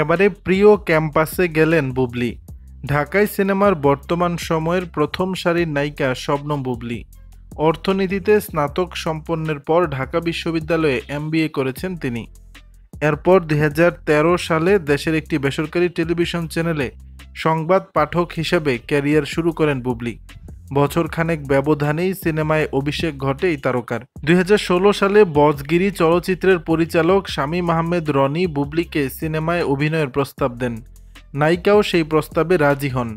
এবারে প্রিয় ক্যাম্পাসে গেলেন বুবলি। ঢাকায় সিনেমার বর্তমান সময়ের প্রথম সারির নায়িকা শবনম বুবলি। অর্থনীতিতে স্নাতক সম্পন্নের পর ঢাকা বিশ্ববিদ্যালয়ে MBA করেছেন তিনি। এরপর 2013 সালে দেশের একটি বেসরকারি টেলিভিশন চ্যানেলে সংবাদ পাঠক হিসেবে ক্যারিয়ার শুরু করেন বুবলি। বছরখানেক ব্যবধানেই সিনেমায় অভিষেক ঘটে এই তারকার। 2016 সালে বজগিরি চলচ্চিত্রের পরিচালক শামীম আহমেদ রনি বুবলিকে সিনেমায় অভিনয়ের প্রস্তাব দেন। নায়িকাও সেই প্রস্তাবে রাজি হন।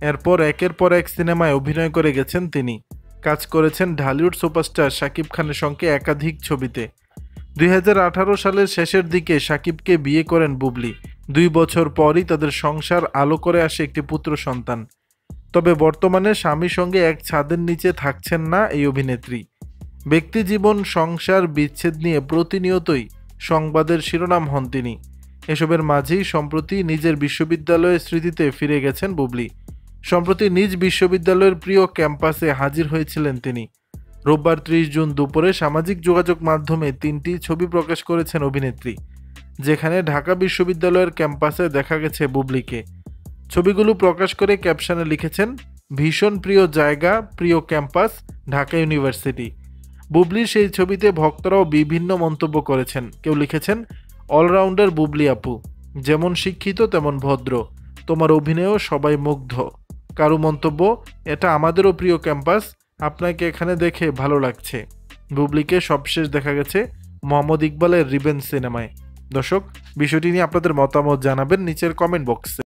এরপর একের পর এক সিনেমায় অভিনয় করে গেছেন তিনি। কাজ করেছেন ঢালিউড সুপারস্টার শাকিব খানের সঙ্গে একাধিক ছবিতে। 2018 সালের শেষের দিকে শাকিবকে বিয়ে করেন বুবলি। 2 বছর পরই তাদের সংসার আলো করে আসে একটি পুত্র সন্তান। তবে বর্তমানে স্বামীর সঙ্গে এক ছাদের নিচে থাকছেন না এই অভিনেত্রী। ব্যক্তিজীবন, সংসার, বিচ্ছেদ নিয়ে প্রতিনিয়তই সংবাদের শিরোনাম হন তিনি। এসবের মাঝেই সম্প্রতি নিজের বিশ্ববিদ্যালয়ের স্মৃতিতে ফিরে গেছেন বুবলি। সম্প্রতি নিজ বিশ্ববিদ্যালয়ের প্রিয় ক্যাম্পাসে হাজির হয়েছিলেন তিনি। রোববার 30 জুন দুপুরে সামাজিক যোগাযোগ মাধ্যমে 3টি ছবি প্রকাশ করেছেন অভিনেত্রী, যেখানে ঢাকা বিশ্ববিদ্যালয়ের ক্যাম্পাসে দেখা গেছে বুবলিকে। ছবিগুলো প্রকাশ করে ক্যাপশনে লিখেছেন, ভীষণ প্রিয় জায়গা, প্রিয় ক্যাম্পাস, ঢাকা ইউনিভার্সিটি। বুবলির সেই ছবিতে ভক্তরাও বিভিন্ন মন্তব্য করেছেন। কেউ লিখেছেন, অলরাউন্ডার বুবলি আপু, যেমন শিক্ষিত তেমন ভদ্র, তোমার অভিনয়েও সবাই মুগ্ধ। কারো মন্তব্য, এটা আমাদেরও প্রিয় ক্যাম্পাস, আপনাকে এখানে দেখে ভালো লাগছে। বুবলিকে সবশেষ দেখা গেছে মোহাম্মদ ইকবালের রিভেঞ্জ সিনেমায়। দর্শক, বিষয়টি নিয়ে আপনাদের মতামত জানাবেন নিচের কমেন্ট বক্সে।